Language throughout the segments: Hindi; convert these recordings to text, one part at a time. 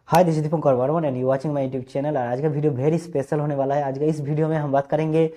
Hi, this is Dipankar Varman and you watching my YouTube channel. और आज का वीडियो वेरी स्पेशल होने वाला है। आज का इस वीडियो में हम बात करेंगे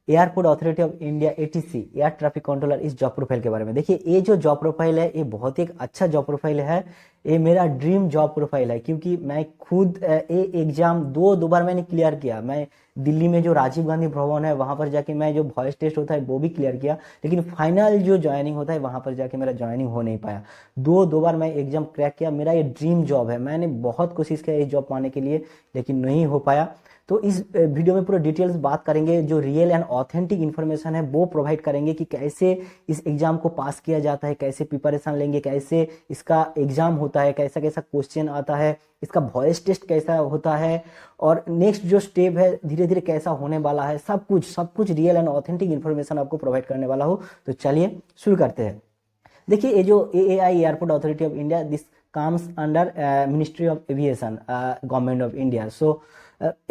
airport authority of India ATC air traffic controller इस जॉब प्रोफाइल के बारे में। देखिए, ये जो जॉब प्रोफाइल है ये बहुत ही एक अच्छा जॉब प्रोफाइल है। ये मेरा ड्रीम जॉब प्रोफाइल है क्योंकि मैं खुद ये एग्जाम दो बार मैंने क्लियर किया। मैं दिल्ली में जो राजीव गांधी भवन है वहां पर जाके मैं जो वॉइस टेस्ट होता है वो भी क्लियर किया, लेकिन फाइनल जो ज्वाइनिंग होता है वहां पर जाके मेरा ज्वाइनिंग हो नहीं पाया। दो बार मैं एग्जाम क्रैक किया। मेरा ये ड्रीम जॉब है। मैंने बहुत कोशिश किया ये जॉब पाने के लिए, लेकिन नहीं हो पाया। तो इस वीडियो में पूरा डिटेल्स बात करेंगे। जो रियल एंड ऑथेंटिक इन्फॉर्मेशन है वो प्रोवाइड करेंगे कि कैसे इस एग्जाम को पास किया जाता है, कैसे प्रिपरेशन लेंगे, कैसे इसका एग्जाम होता है, कैसा कैसा क्वेश्चन आता है, इसका वॉइस टेस्ट कैसा होता है, और नेक्स्ट जो स्टेप है धीरे धीरे कैसा होने वाला है। सब कुछ रियल एंड ऑथेंटिक इन्फॉर्मेशन आपको प्रोवाइड करने वाला हो। तो चलिए शुरू करते हैं। देखिए, ये जो AAI airport authority of India this comes under ministry of aviation government of India. So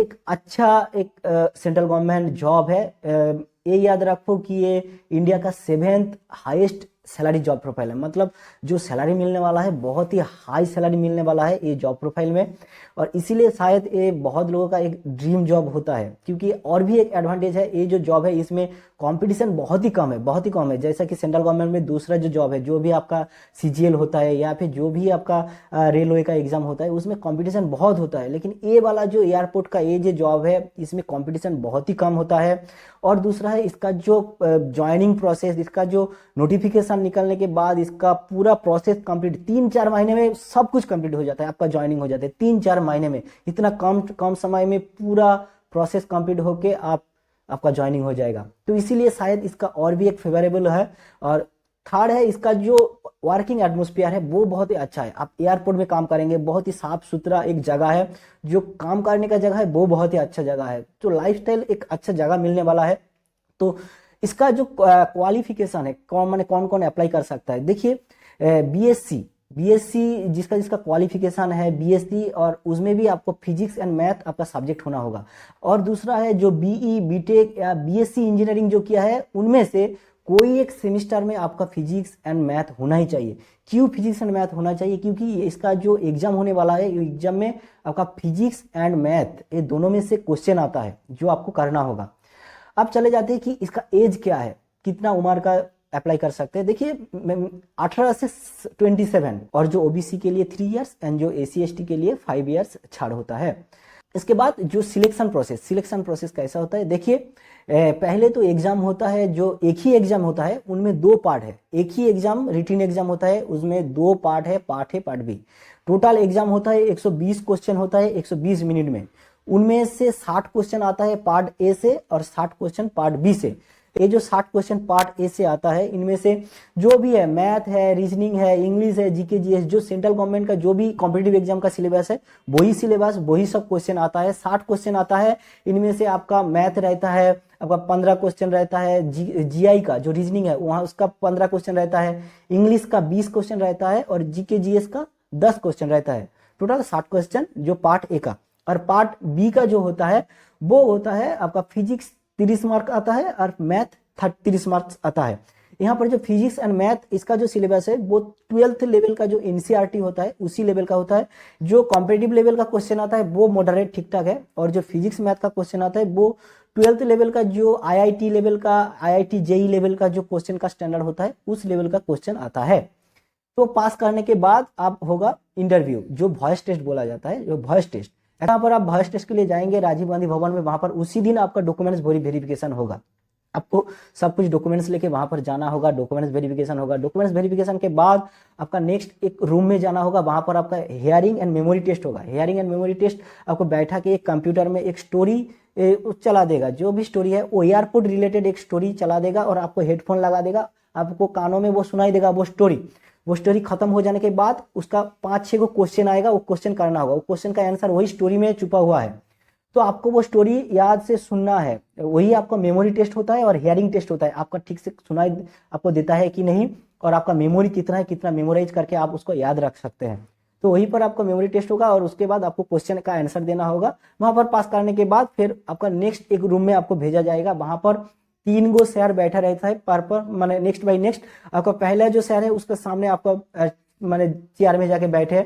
एक अच्छा एक सेंट्रल गवर्नमेंट जॉब है। ये याद रखो कि ये इंडिया का 7th highest salary job profile है। मतलब जो सैलरी मिलने वाला है बहुत ही हाई सैलरी मिलने वाला है ये जॉब प्रोफाइल में। और इसीलिए शायद ये बहुत लोगों का एक ड्रीम जॉब होता है, क्योंकि और भी एक एडवांटेज है। ये जो जॉब है इसमें कंपटीशन बहुत ही कम है, बहुत ही कम है। जैसा कि सेंट्रल गवर्नमेंट में दूसरा जो जॉब है, जो भी आपका सीजीएल होता है या फिर जो भी आपका रेलवे का एग्जाम होता है, उसमें कंपटीशन बहुत होता है। लेकिन ये वाला जो एयरपोर्ट का ये जो जॉब है इसमें कंपटीशन बहुत ही कम होता है। और दूसरा है इसका जो ज्वाइनिंग प्रोसेस, इसका जो नोटिफिकेशन निकलने के बाद इसका पूरा प्रोसेस कंप्लीट 3-4 महीने में सब कुछ कंप्लीट हो जाता है। आपका ज्वाइनिंग हो जाता है 3-4 महीने में। इतना कम कम समय में पूरा प्रोसेस कंप्लीट होके आपका ज्वाइनिंग हो जाएगा। तो इसीलिए शायद इसका और भी एक फेवरेबल है। और थर्ड है इसका जो वर्किंग एटमोस्फियर है वो बहुत ही अच्छा है। आप एयरपोर्ट में काम करेंगे, बहुत ही साफ सुथरा एक जगह है। जो काम करने का जगह है वो बहुत ही अच्छा जगह है। तो लाइफस्टाइल एक अच्छा जगह मिलने वाला है। तो इसका जो क्वालिफिकेशन है, कौन कौन अप्लाई कर सकता है। देखिए, बीएससी बीएससी जिसका जिसका क्वालिफिकेशन है बीएससी, और उसमें भी आपको फिजिक्स एंड मैथ आपका सब्जेक्ट होना होगा। और दूसरा है जो बीई बीटेक या बीएससी इंजीनियरिंग जो किया है, उनमें से कोई एक सेमिस्टर में आपका फिजिक्स एंड मैथ होना ही चाहिए। क्यों फिजिक्स एंड मैथ होना चाहिए? क्योंकि इसका जो एग्जाम होने वाला है, एग्जाम में आपका फिजिक्स एंड मैथ ये दोनों में से क्वेश्चन आता है जो आपको करना होगा। अब चले जाते हैं कि इसका एज क्या है, कितना उम्र का अप्लाई कर सकते हैं। देखिए, 18 से 27, और जो ओबीसी के लिए 3 इयर्स एंड जो एसी एसटी के लिए 5 इयर्स छाड़ होता है। इसके बाद जो सिलेक्शन प्रोसेस कैसा होता है। देखिए, पहले तो एग्जाम होता है, जो एक ही एग्जाम होता है, उनमें 2 पार्ट है। एक ही एग्जाम रिटन एग्जाम होता है, उसमें 2 पार्ट है, part A part B. Total exam होता है 120 क्वेश्चन होता है 120 मिनट में। उनमें से 60 क्वेश्चन आता है पार्ट ए से और 60 क्वेश्चन पार्ट बी से। ये जो 60 क्वेश्चन पार्ट ए से आता है, इनमें से जो भी है, मैथ है, रीजनिंग है, इंग्लिश है, जीके जीएस, जो सेंट्रल गवर्नमेंट का जो भी कॉम्पिटिटिव एग्जाम का सिलेबस है वही सिलेबस, वही सब क्वेश्चन आता है। 60 क्वेश्चन आता है। इनमें से आपका मैथ रहता है, आपका 15 क्वेश्चन रहता है। जीआई का जो रीजनिंग है वहां उसका 15 क्वेश्चन रहता है। इंग्लिश का 20 क्वेश्चन रहता है और जीके जीएस का 10 क्वेश्चन रहता है। टोटल 60 क्वेश्चन जो पार्ट ए का। और पार्ट बी का जो होता है वो होता है आपका फिजिक्स 30 मार्क आता है और मैथ 30 मार्क्स आता है। यहाँ पर जो फिजिक्स एंड मैथ इसका जो सिलेबस है वो 12th लेवल का जो एनसीईआरटी होता है उसी लेवल का होता है। जो कॉम्पिटिटिव लेवल का क्वेश्चन आता है वो मॉडरेट ठीक ठाक है, और जो फिजिक्स मैथ का क्वेश्चन आता है वो 12th लेवल का, जो आईआईटी लेवल का, आईआईटी जेई लेवल का जो क्वेश्चन का स्टैंडर्ड होता है उस लेवल का क्वेश्चन आता है। तो पास करने के बाद आप होगा इंटरव्यू, जो वॉइस टेस्ट बोला जाता है, जो वॉइस टेस्ट। यहाँ पर आप वॉइस टेस्ट के लिए जाएंगे राजीव गांधी भवन में, वहां पर उसी दिन आपका डॉक्यूमेंट्स वेरिफिकेशन होगा। आपको सब कुछ डॉक्यूमेंट्स लेके वहां पर जाना होगा, डॉक्यूमेंट्स वेरिफिकेशन होगा। डॉक्यूमेंट्स वेरिफिकेशन के बाद आपका नेक्स्ट एक रूम में जाना होगा, वहां पर आपका हियरिंग एंड मेमोरी टेस्ट होगा। हियरिंग एंड मेमोरी टेस्ट आपको बैठा के एक कंप्यूटर में एक स्टोरी चला देगा। जो भी स्टोरी है वो एयरपोर्ट रिलेटेड एक स्टोरी चला देगा, और आपको हेडफोन लगा देगा, आपको कानों में वो सुनाई देगा वो स्टोरी खत्म हो जाने के बाद उसका 5-6 को क्वेश्चन आएगा, वो क्वेश्चन करना होगा। वो क्वेश्चन का आंसर वही स्टोरी में छुपा हुआ है, तो आपको वो स्टोरी याद से सुनना है। वही आपका मेमोरी टेस्ट होता है और हियरिंग टेस्ट होता है। आपका ठीक से सुनाई आपको देता है कि नहीं, और आपका मेमोरी कितना है, कितना मेमोराइज करके आप उसको याद रख सकते हैं। तो वहीं पर आपका मेमोरी टेस्ट होगा, और उसके बाद आपको क्वेश्चन का आंसर देना होगा। वहां पर पास करने के बाद फिर आपका नेक्स्ट एक रूम में आपको भेजा जाएगा। वहां पर 3 गो शेयर बैठा रहता है पर माने नेक्स्ट बाय नेक्स्ट। आपका पहला जो शेयर है उसके सामने आपका माने चेयर में जाके बैठे,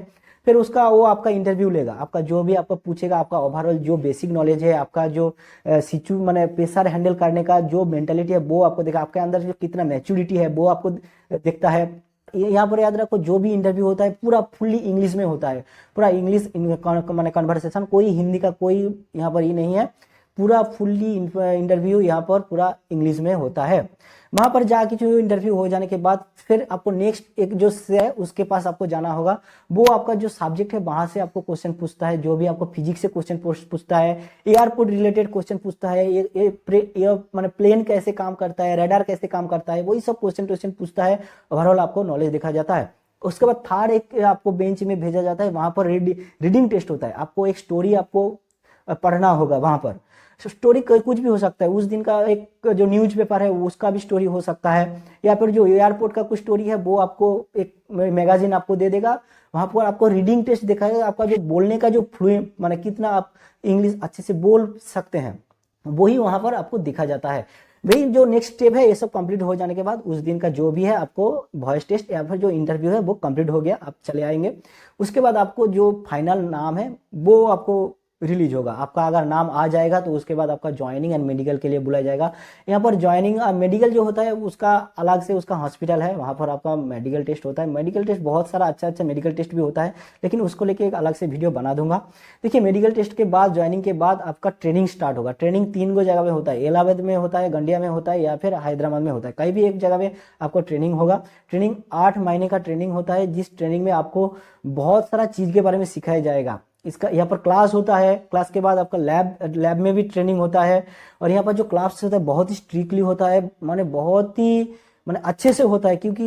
फिर उसका वो आपका इंटरव्यू लेगा, आपका जो भी आपका पूछेगा, आपका ओवरऑल जो बेसिक नॉलेज है, आपका जो सिचु माने प्रेशर हैंडल करने का जो मेंटेलिटी है वो आपको देखा, आपके अंदर जो कितना मैच्योरिटी है वो आपको देखता है। यहाँ पर याद रखो जो भी इंटरव्यू होता है पूरा फुल्ली इंग्लिश में होता है, पूरा इंग्लिश माने कन्वर्सेशन, कोई हिंदी का कोई यहाँ पर ये नहीं है, पूरा फुल्ली इंटरव्यू यहाँ पर पूरा इंग्लिश में होता है। वहां पर जाके जो इंटरव्यू हो जाने के बाद फिर आपको नेक्स्ट एक जो है उसके पास आपको जाना होगा, वो आपका जो सब्जेक्ट है वहां से आपको क्वेश्चन पूछता है, जो भी आपको फिजिक्स से क्वेश्चन पूछता है, एयरपोर्ट रिलेटेड क्वेश्चन पूछता है, ये माने प्लेन कैसे काम करता है, रडार कैसे काम करता है, वही सब क्वेश्चन पूछता है। ओवरऑल आपको नॉलेज देखा जाता है। उसके बाद थर्ड एक आपको बेंच में भेजा जाता है, वहां पर रीडिंग टेस्ट होता है, आपको एक स्टोरी आपको पढ़ना होगा। वहां पर स्टोरी कुछ भी हो सकता है, उस दिन का एक जो न्यूज़पेपर है उसका भी स्टोरी हो सकता है, या फिर जो एयरपोर्ट का कुछ स्टोरी है वो आपको एक मैगजीन आपको दे देगा। वहां पर आपको रीडिंग टेस्ट दिखाएगा, आपका जो बोलने का जो फ्लुएंट माने कितना आप इंग्लिश अच्छे से बोल सकते हैं वही वहां पर आपको दिखा जाता है। भाई जो नेक्स्ट स्टेप है ये सब कंप्लीट हो जाने के बाद उस दिन का जो भी है आपको वॉइस टेस्ट या फिर जो इंटरव्यू है वो कंप्लीट हो गया, आप चले आएंगे। उसके बाद आपको जो फाइनल नाम है वो आपको रिलीज होगा। आपका अगर नाम आ जाएगा तो उसके बाद आपका ज्वाइनिंग एंड मेडिकल के लिए बुलाया जाएगा। यहाँ पर ज्वाइनिंग मेडिकल जो होता है उसका अलग से उसका हॉस्पिटल है, वहाँ पर आपका मेडिकल टेस्ट होता है। मेडिकल टेस्ट बहुत सारा अच्छा मेडिकल टेस्ट भी होता है, लेकिन उसको लेके एक अलग से वीडियो बना दूंगा। देखिए मेडिकल टेस्ट के बाद ज्वाइनिंग के बाद आपका ट्रेनिंग स्टार्ट होगा। ट्रेनिंग 3 गो जगह में होता है, इलाहाबाद में होता है, गंडिया में होता है या फिर हैदराबाद में होता है, कहीं भी एक जगह में आपको ट्रेनिंग होगा। ट्रेनिंग 8 महीने का ट्रेनिंग होता है, जिस ट्रेनिंग में आपको बहुत सारा चीज के बारे में सिखाया जाएगा। इसका यहाँ पर क्लास होता है, क्लास के बाद आपका लैब में भी ट्रेनिंग होता है। और यहाँ पर जो क्लास होता है बहुत ही स्ट्रिक्टली होता है, माने बहुत ही माने अच्छे से होता है, क्योंकि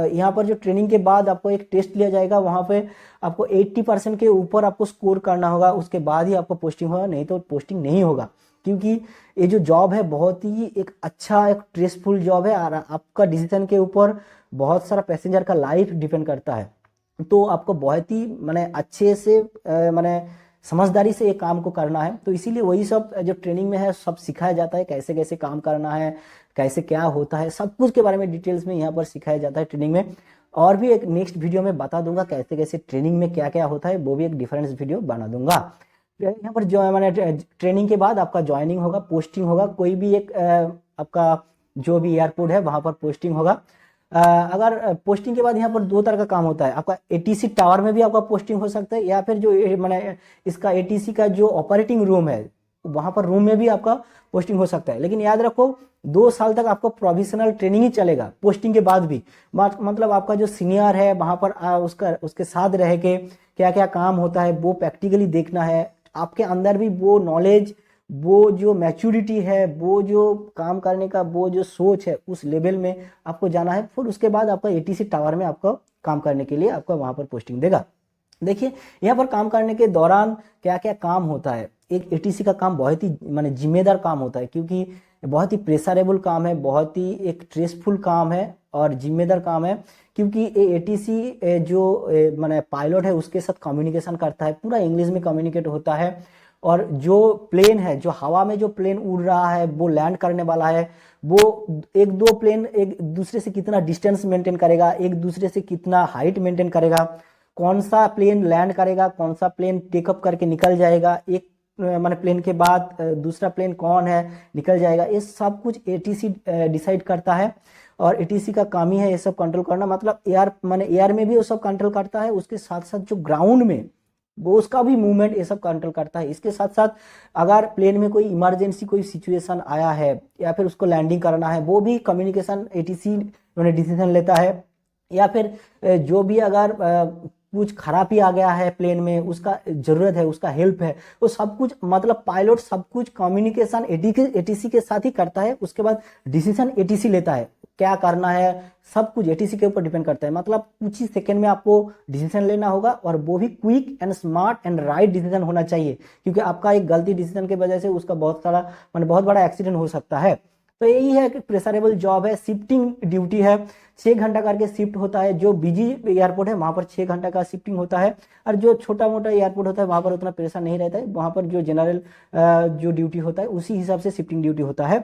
यहाँ पर जो ट्रेनिंग के बाद आपको एक टेस्ट लिया जाएगा, वहां पे आपको 80% के ऊपर आपको स्कोर करना होगा, उसके बाद ही आपको पोस्टिंग होगा, नहीं तो पोस्टिंग नहीं होगा। क्योंकि ये जो जॉब है बहुत ही एक अच्छा एक स्ट्रेसफुल जॉब है और आपका डिसीजन के ऊपर बहुत सारा पैसेंजर का लाइफ डिपेंड करता है। तो आपको बहुत ही माने अच्छे से माने समझदारी से ये काम को करना है। तो इसीलिए वही सब जो ट्रेनिंग में है सब सिखाया जाता है, कैसे कैसे काम करना है, कैसे क्या होता है, सब कुछ के बारे में डिटेल्स में यहाँ पर सिखाया जाता है ट्रेनिंग में। और भी एक नेक्स्ट वीडियो में बता दूंगा कैसे कैसे ट्रेनिंग में क्या क्या होता है, वो भी एक डिफरेंस वीडियो बना दूंगा। यहाँ पर जो मैंने ट्रेनिंग के बाद आपका ज्वाइनिंग होगा, पोस्टिंग होगा, कोई भी एक आपका जो भी एयरपोर्ट है वहां पर पोस्टिंग होगा। अगर पोस्टिंग के बाद यहाँ पर 2 तरह का काम होता है, आपका एटीसी टावर में भी आपका पोस्टिंग हो सकता है, या फिर जो मैंने इसका एटीसी का जो ऑपरेटिंग रूम है वहां पर रूम में भी आपका पोस्टिंग हो सकता है। लेकिन याद रखो 2 साल तक आपको प्रोविजनल ट्रेनिंग ही चलेगा पोस्टिंग के बाद भी। मतलब आपका जो सीनियर है वहां पर उसके साथ रह के क्या क्या काम होता है वो प्रैक्टिकली देखना है, आपके अंदर भी वो नॉलेज, वो जो मैच्योरिटी है, वो जो काम करने का वो जो सोच है उस लेवल में आपको जाना है। फिर उसके बाद आपका एटीसी टावर में आपको काम करने के लिए आपका वहां पर पोस्टिंग देगा। देखिए यहाँ पर काम करने के दौरान क्या क्या काम होता है। एक एटीसी का काम बहुत ही माने जिम्मेदार काम होता है, क्योंकि बहुत ही प्रेशरेबल काम है, बहुत ही एक स्ट्रेसफुल काम है और जिम्मेदार काम है। क्योंकि ये एटीसी जो माने पायलट है उसके साथ कम्युनिकेशन करता है, पूरा इंग्लिश में कम्युनिकेट होता है। और जो प्लेन है, जो हवा में जो प्लेन उड़ रहा है वो लैंड करने वाला है, वो 1-2 प्लेन एक दूसरे से कितना डिस्टेंस मेंटेन करेगा, एक दूसरे से कितना हाइट मेंटेन करेगा, कौन सा प्लेन लैंड करेगा, कौन सा प्लेन टेकअप करके निकल जाएगा, एक माने प्लेन के बाद दूसरा प्लेन कौन है निकल जाएगा, ये सब कुछ एटीसी डिसाइड करता है। और एटीसी का काम ही है ये सब कंट्रोल करना। मतलब एयर माने एयर में भी वो सब कंट्रोल करता है, उसके साथ साथ जो ग्राउंड में वो उसका भी मूवमेंट ये सब कंट्रोल करता है। इसके साथ साथ अगर प्लेन में कोई इमरजेंसी कोई सिचुएशन आया है या फिर उसको लैंडिंग करना है, वो भी कम्युनिकेशन एटीसी डिसीजन लेता है। या फिर जो भी अगर कुछ खराबी आ गया है प्लेन में, उसका जरूरत है, उसका हेल्प है, तो सब कुछ मतलब पायलट सब कुछ कम्युनिकेशन एटीसी के साथ ही करता है। उसके बाद डिसीजन एटीसी लेता है, क्या करना है सब कुछ एटीसी के ऊपर डिपेंड करता है। मतलब कुछ ही सेकंड में आपको डिसीजन लेना होगा, और वो भी quick and smart and right decision होना चाहिए, क्योंकि आपका एक गलती डिसीजन की वजह से उसका बहुत सारा मतलब बहुत बड़ा एक्सीडेंट हो सकता है। तो यही है कि प्रेशरेबल जॉब है, शिफ्टिंग ड्यूटी है, 6 घंटा करके शिफ्ट होता है। जो बिजी एयरपोर्ट है वहां पर 6 घंटा का शिफ्टिंग होता है, और जो छोटा मोटा एयरपोर्ट होता है वहां पर उतना प्रेशर नहीं रहता है, वहां पर जो जनरल जो ड्यूटी होता है उसी हिसाब से शिफ्टिंग ड्यूटी होता है।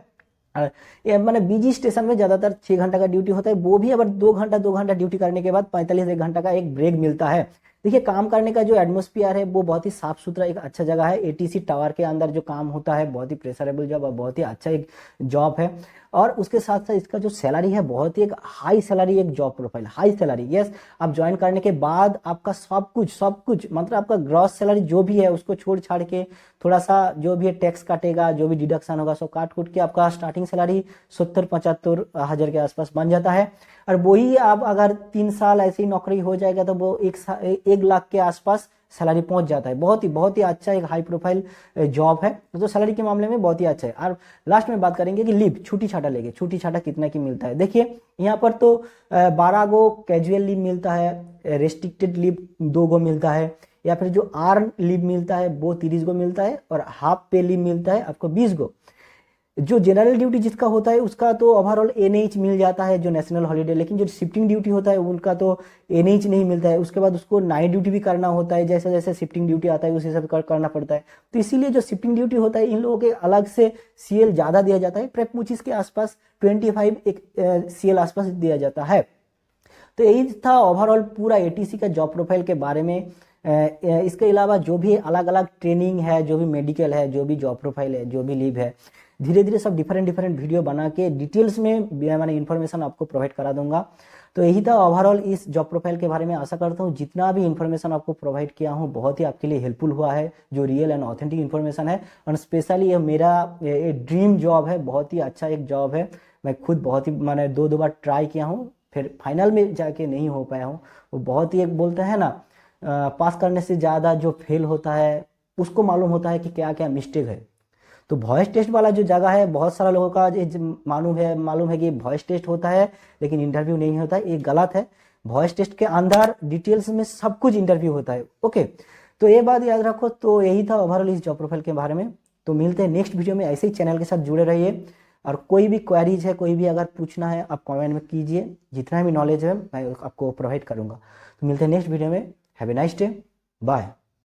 मैंने बीजी स्टेशन में ज्यादातर 6 घंटा का ड्यूटी होता है, वो भी अगर 2 घंटा ड्यूटी करने के बाद 45 एक घंटा का एक ब्रेक मिलता है। देखिए काम करने का जो एटमोस्फियर है वो बहुत ही साफ सुथरा एक अच्छा जगह है। एटीसी टावर के अंदर जो काम होता है बहुत ही प्रेशरेबल जॉब और बहुत ही अच्छा एक जॉब है। और उसके साथ साथ इसका जो सैलरी है बहुत ही एक हाई सैलरी, एक job profile high salary. Yes, आप ज्वाइन करने के बाद आपका सब कुछ मतलब आपका ग्रॉस सैलरी जो भी है उसको छोड़ छाड़ के थोड़ा सा जो भी है टैक्स काटेगा, जो भी डिडक्शन होगा सब काट कूट के आपका स्टार्टिंग सैलरी 70-75 हज़ार के आसपास बन जाता है। और वही आप अगर 3 साल ऐसी नौकरी हो जाएगा तो वो 1 लाख के आसपास सैलरी पहुंच जाता है। बहुत ही अच्छा एक हाई प्रोफाइल जॉब है, तो सैलरी के मामले में बहुत ही अच्छा है। और लास्ट में बात करेंगे कि लीव छुट्टी छाटा लेंगे, छुट्टी छाटा कितना की मिलता है। देखिए यहाँ पर तो 12 गो कैजुअल लीव मिलता है, रेस्ट्रिक्टेड लीव 2 गो मिलता है, या फिर जो आर्न लीव मिलता है वो 30 गो मिलता है, और हाफ पे लीव मिलता है आपको 20 गो। जो जनरल ड्यूटी जिसका होता है उसका तो ओवरऑल एनएच मिल जाता है जो नेशनल हॉलीडे, लेकिन जो शिफ्टिंग ड्यूटी होता है उनका तो एनएच नहीं मिलता है। उसके बाद उसको नाइट ड्यूटी भी करना होता है, जैसे जैसे शिफ्टिंग ड्यूटी आता है उस हिसाब से करना पड़ता है। तो इसीलिए जो शिफ्टिंग ड्यूटी होता है इन लोगों के अलग से सीएल ज़्यादा दिया जाता है, प्राय 25 के आसपास 25 एक सीएल आसपास दिया जाता है। तो यही था ओवरऑल पूरा एटीसी का जॉब प्रोफाइल के बारे में। इसके अलावा जो भी अलग अलग ट्रेनिंग है, जो भी मेडिकल है, जो भी जॉब प्रोफाइल है, जो भी लीव है, धीरे धीरे सब डिफरेंट डिफरेंट वीडियो बना के डिटेल्स में मैंने इन्फॉर्मेशन आपको प्रोवाइड करा दूंगा। तो यही था ओवरऑल इस जॉब प्रोफाइल के बारे में। आशा करता हूँ जितना भी इन्फॉर्मेशन आपको प्रोवाइड किया हूँ बहुत ही आपके लिए हेल्पफुल हुआ है, जो रियल एंड ऑथेंटिक इन्फॉर्मेशन है। और स्पेशली ये मेरा ड्रीम जॉब है, बहुत ही अच्छा एक जॉब है। मैं खुद बहुत ही मैंने 2 बार ट्राई किया हूँ, फिर फाइनल में जाके नहीं हो पाया हूँ। वो बहुत ही एक बोलते हैं ना, पास करने से ज़्यादा जो फेल होता है उसको मालूम होता है कि क्या क्या मिस्टेक है। तो वॉइस टेस्ट वाला जो जगह है बहुत सारा लोगों का मालूम है कि वॉइस टेस्ट होता है लेकिन इंटरव्यू नहीं होता है, ये गलत है। वॉइस टेस्ट के अंदर डिटेल्स में सब कुछ इंटरव्यू होता है। ओके, तो ये बात याद रखो। तो यही था ओवरऑल इस जॉब प्रोफाइल के बारे में। तो मिलते हैं नेक्स्ट वीडियो में, ऐसे ही चैनल के साथ जुड़े रहिए। और कोई भी क्वेरीज है, कोई भी अगर पूछना है आप कमेंट में कीजिए, जितना भी नॉलेज है मैं आपको प्रोवाइड करूंगा। तो मिलते हैं नेक्स्ट वीडियो में। Have a nice day, bye.